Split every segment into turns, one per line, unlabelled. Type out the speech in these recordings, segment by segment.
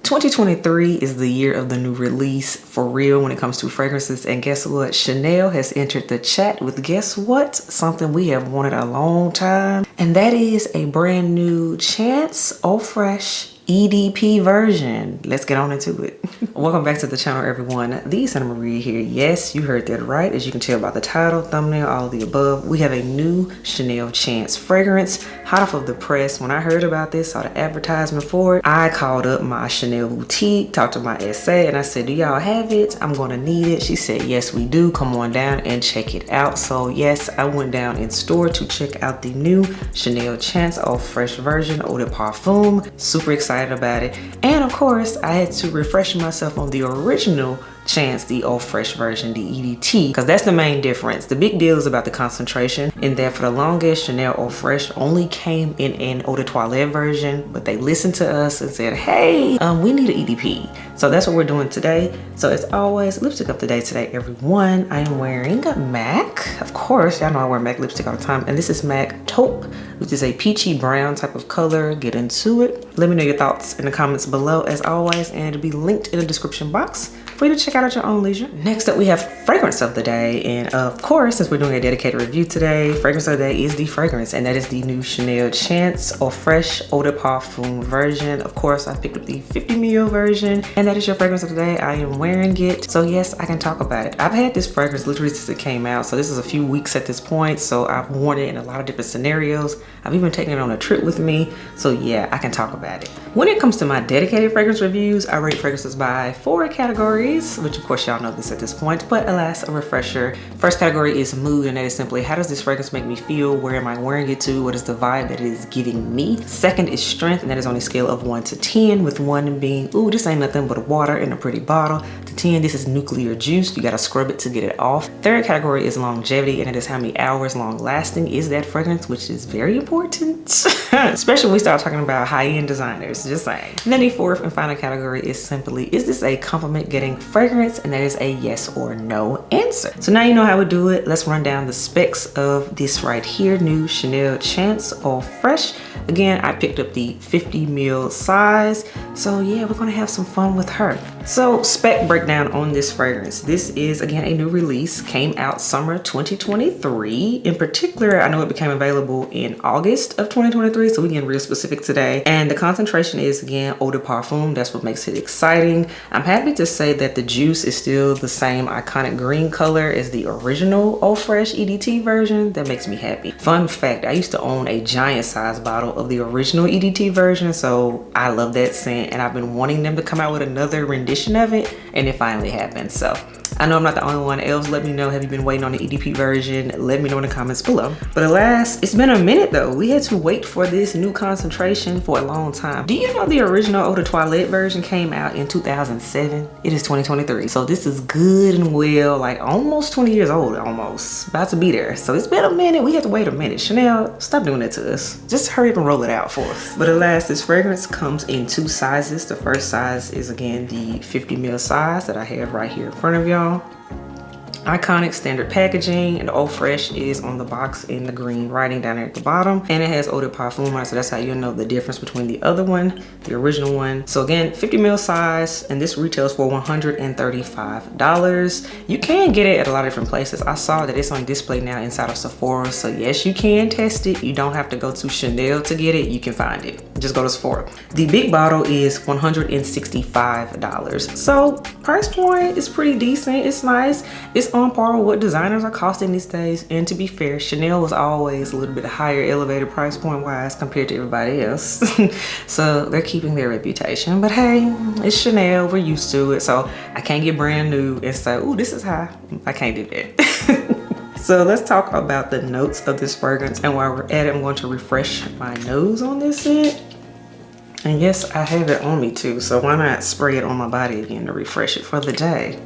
2023 is the year of the new release for real when it comes to fragrances, and guess what? Chanel has entered the chat with, guess what? Something we have wanted a long time, and that is a brand new Chance Eau Fraîche EDP version. Let's get on into it. Welcome back to the channel, everyone. The Santa Maria here. Yes, you heard that right. As you can tell by the title, thumbnail, all of the above, we have a new Chanel Chance fragrance hot off of the press. When I heard about this, saw the advertisement for it, I called up my Chanel boutique, talked to my SA, and I said, do y'all have it? I'm gonna need it. She said, yes, we do. Come on down and check it out. So yes, I went down in store to check out the new Chanel Chance Eau Fraîche version, Eau de Parfum. Super excited about it. And of course, I had to refresh myself on the original Chance, the Eau Fraîche version, the EDT, because that's the main difference. The big deal is about the concentration, in that for the longest, Chanel Eau Fraîche only came in an Eau de Toilette version, but they listened to us and said, hey, we need an EDP. So that's what we're doing today. So as always, lipstick up to date today, everyone. I am wearing MAC. Of course, y'all know I wear MAC lipstick all the time, and this is MAC Taupe, which is a peachy brown type of color. Get into it. Let me know your thoughts in the comments below, as always, and it'll be linked in the description box for you to check out at your own leisure. Next up, we have fragrance of the day. And of course, since we're doing a dedicated review today, fragrance of the day is the fragrance, and that is the new Chanel Chance Eau Fraîche Eau de Parfum version. Of course, I picked up the 50 ml version, and that is your fragrance of the day. I am wearing it, so yes, I can talk about it. I've had this fragrance literally since it came out, so this is a few weeks at this point, so I've worn it in a lot of different scenarios. I've even taken it on a trip with me, so yeah, I can talk about it. When it comes to my dedicated fragrance reviews, I rate fragrances by 4 categories, which of course y'all know this at this point, but alas, a refresher. First category is mood, and that is simply, how does this fragrance make me feel? Where am I wearing it to? What is the vibe that it is giving me? Second is strength, and that is on a scale of 1 to 10, with 1 being, ooh, this ain't nothing but water in a pretty bottle, to 10, this is nuclear juice. You gotta scrub it to get it off. Third category is longevity, and it is how many hours long lasting is that fragrance, which is very important, especially when we start talking about high-end designers, just saying. And then the fourth and final category is simply, is this a compliment getting fragrance? And that is a yes or no answer. So now you know how we do it. Let's run down the specs of this right here, new Chanel Chance Eau Fraîche. Again, I picked up the 50 ml size. So yeah, we're gonna have some fun with her. So spec breakdown on this fragrance. This is, again, a new release, came out summer 2023. In particular, I know it became available in August of 2023, so we're getting real specific today. And the concentration is, again, Eau de Parfum. That's what makes it exciting. I'm happy to say that the juice is still the same iconic green color as the original Eau Fraîche EDT version. That makes me happy. Fun fact, I used to own a giant size bottle of the original EDT version, so I love that scent, and I've been wanting them to come out with another rendition of it, and it finally happened. So I know I'm not the only one. Else, let me know, have you been waiting on the EDP version? Let me know in the comments below. But alas, it's been a minute though. We had to wait for this new concentration for a long time. Do you know the original Eau de Toilette version came out in 2007? It is 2023. So this is good and well, like almost 20 years old, almost. About to be there. So it's been a minute. We had to wait a minute. Chanel, stop doing that to us. Just hurry up and roll it out for us. But alas, this fragrance comes in 2 sizes. The first size is, again, the 50 ml size that I have right here in front of y'all. Iconic standard packaging, and Eau Fraîche is on the box in the green writing down there at the bottom, and it has Eau de Parfum on it, so that's how you know the difference between the other one, the original one. So again, 50 ml size, and this retails for $135. You can get it at a lot of different places. I saw that it's on display now inside of Sephora, so yes, you can test it. You don't have to go to Chanel to get it. You can find it. Just go to Sephora. The big bottle is $165. So price point is pretty decent. It's nice. It's on par with what designers are costing these days. And to be fair, Chanel was always a little bit higher elevated price point wise compared to everybody else. So they're keeping their reputation. But hey, it's Chanel. We're used to it. So I can't get brand new and say, ooh, this is high. I can't do that. So let's talk about the notes of this fragrance. And while we're at it, I'm going to refresh my nose on this scent. And yes, I have it on me too. So why not spray it on my body again to refresh it for the day?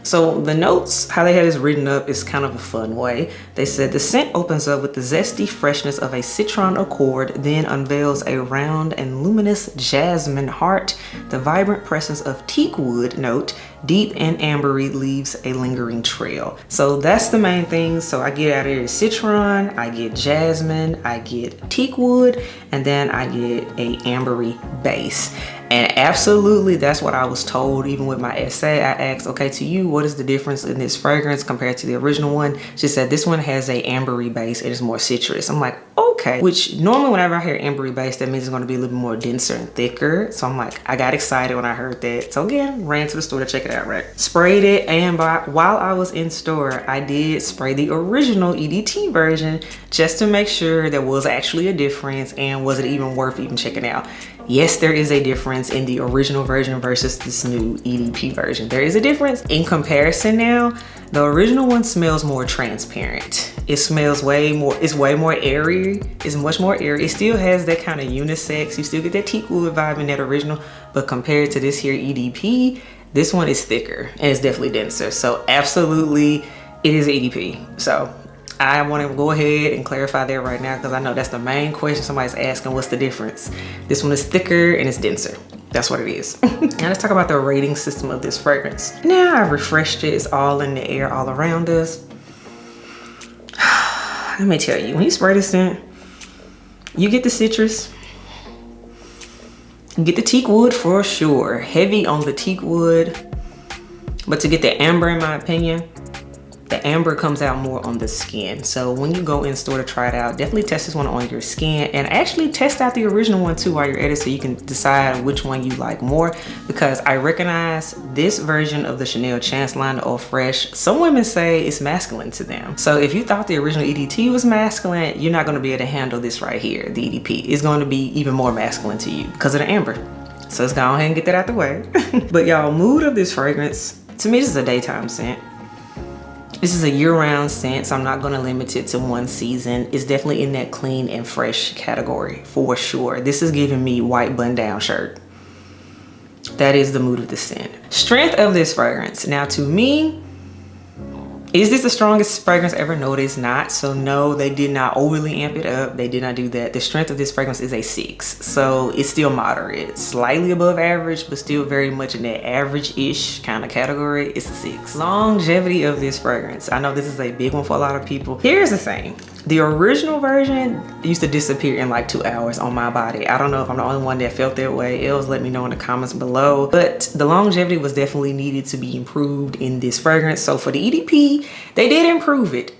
So the notes, how they have this written up is kind of a fun way. They said the scent opens up with the zesty freshness of a citron accord, then unveils a round and luminous jasmine heart. The vibrant presence of teak wood note, deep and ambery, leaves a lingering trail. So that's the main thing. So I get out of here citron, I get jasmine, I get teak wood, and then I get a ambery base. And absolutely, that's what I was told. Even with my essay, I asked, okay, to you, what is the difference in this fragrance compared to the original one? She said this one has a ambery base. It is more citrus. I'm like, okay. Which normally whenever I hear ambery base, that means it's going to be a little bit more denser and thicker. So I'm like, I got excited when I heard that. So again, ran to the store to check it out, right? Sprayed it, and while I was in store, I did spray the original EDT version just to make sure there was actually a difference, and was it even worth even checking out. Yes, there is a difference in the original version versus this new EDP version. There is a difference. In comparison now, the original one smells more transparent. It smells way more, it's way more airy. It's much more airy. It still has that kind of unisex. You still get that teak wood vibe in that original, but compared to this here EDP, this one is thicker and it's definitely denser. So absolutely, it is EDP. So I want to go ahead and clarify that right now, because I know that's the main question somebody's asking, what's the difference? This one is thicker and it's denser. That's what it is. Now let's talk about the rating system of this fragrance. Now I've refreshed it. It's all in the air all around us. Let me tell you, when you spray this scent, you get the citrus, you get the teak wood for sure. Heavy on the teak wood, but to get the amber, in my opinion, the amber comes out more on the skin. So when you go in store to try it out, definitely test this one on your skin, and actually test out the original one too while you're at it, so you can decide which one you like more. Because I recognize this version of the Chanel Chance line or Fraîche, some women say it's masculine to them. So if you thought the original EDT was masculine, you're not going to be able to handle this right here. The EDP is going to be even more masculine to you because of the amber. So let's go ahead and get that out the way. But y'all, mood of this fragrance, to me, this is a daytime scent. This is a year-round scent, so I'm not going to limit it to one season. It's definitely in that clean and fresh category for sure. This is giving me white button-down shirt. That is the mood of the scent. Strength of this fragrance. Now, to me, is this the strongest fragrance ever? No, it is not. So no, they did not overly amp it up. They did not do that. The strength of this fragrance is a 6. So it's still moderate, slightly above average, but still very much in that average-ish kind of category. It's a 6. Longevity of this fragrance. I know this is a big one for a lot of people. Here's the thing. The original version used to disappear in like 2 hours on my body. I don't know if I'm the only one that felt that way. Else, let me know in the comments below. But the longevity was definitely needed to be improved in this fragrance. So for the EDP, they did improve it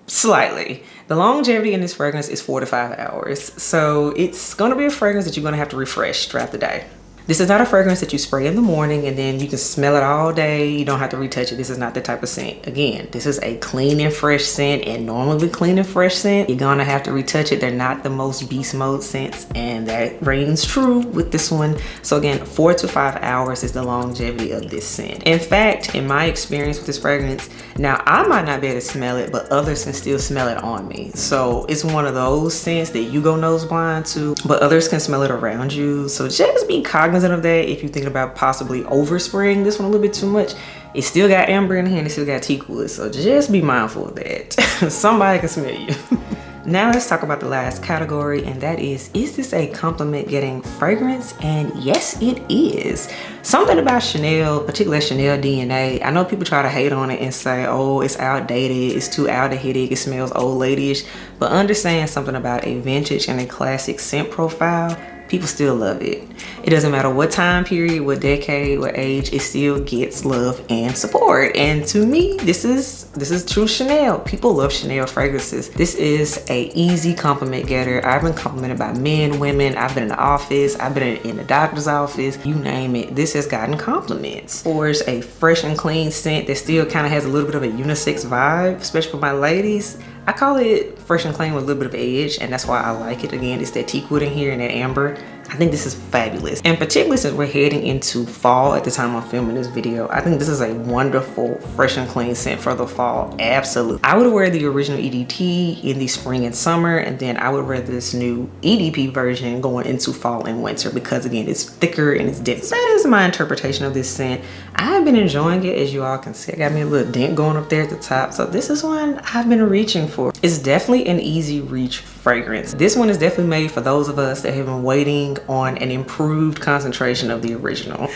slightly. The longevity in this fragrance is 4 to 5 hours. So it's gonna be a fragrance that you're gonna have to refresh throughout the day. This is not a fragrance that you spray in the morning and then you can smell it all day. You don't have to retouch it. This is not the type of scent. Again, this is a clean and fresh scent, and normally clean and fresh scent, you're gonna have to retouch it. They're not the most beast mode scents, and that rings true with this one. So again, 4 to 5 hours is the longevity of this scent. In fact, in my experience with this fragrance, now I might not be able to smell it, but others can still smell it on me. So it's one of those scents that you go nose blind to, but others can smell it around you. So just be cognizant of that if you're thinking about possibly overspraying this one a little bit too much. It still got amber in here and it still got teak wood, so just be mindful of that. Somebody can smell you. Now let's talk about the last category, and that is this a compliment getting fragrance? And yes, it is. Something about Chanel, particularly Chanel DNA, I know people try to hate on it and say, oh, it's outdated, it's too aldehydic, it smells old ladyish, but understand something about a vintage and a classic scent profile. People still love it. It doesn't matter what time period, what decade, what age, it still gets love and support. And to me, this is true Chanel. People love Chanel fragrances. This is a easy compliment getter. I've been complimented by men, women. I've been in the office. I've been in the doctor's office. You name it. This has gotten compliments. Or it's a fresh and clean scent that still kind of has a little bit of a unisex vibe, especially for my ladies. I call it fresh and clean with a little bit of edge, and that's why I like it. Again, it's that teak wood in here and that amber. I think this is fabulous. And particularly since we're heading into fall at the time I'm filming this video, I think this is a wonderful fresh and clean scent for the fall. Absolutely. I would wear the original EDT in the spring and summer, and then I would wear this new EDP version going into fall and winter because again, it's thicker and it's dense. That is my interpretation of this scent. I've been enjoying it, as you all can see. I got me a little dent going up there at the top. So this is one I've been reaching for. It's definitely an easy reach fragrance. This one is definitely made for those of us that have been waiting on an improved concentration of the original.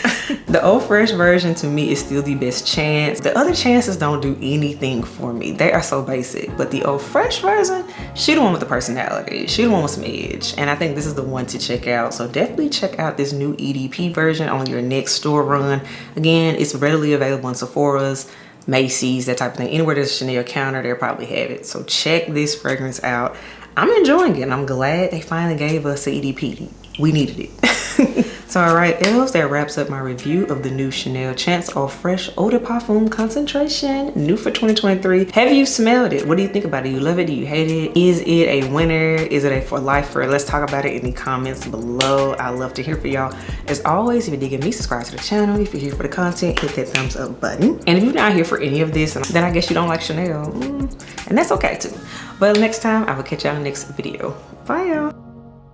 The Eau Fraîche version to me is still the best chance. The other chances don't do anything for me. They are so basic, but the Eau Fraîche version, she the one with the personality. She the one with some edge, and I think this is the one to check out. So definitely check out this new EDP version on your next store run. Again, it's readily available in Sephora's, Macy's, that type of thing. Anywhere there's a Chanel counter, they'll probably have it. So check this fragrance out. I'm enjoying it, and I'm glad they finally gave us the EDP. We needed it. So all right, elves, that wraps up my review of the new Chanel Chance Eau Fraîche Eau de Parfum Concentration, new for 2023. Have you smelled it? What do you think about it? Do you love it? Do you hate it? Is it a winner? Is it a for lifer? Let's talk about it in the comments below. I love to hear from y'all. As always, if you're digging me, subscribe to the channel. If you're here for the content, hit that thumbs up button. And if you're not here for any of this, then I guess you don't like Chanel. And that's okay too. But next time, I will catch y'all in the next video. Bye y'all.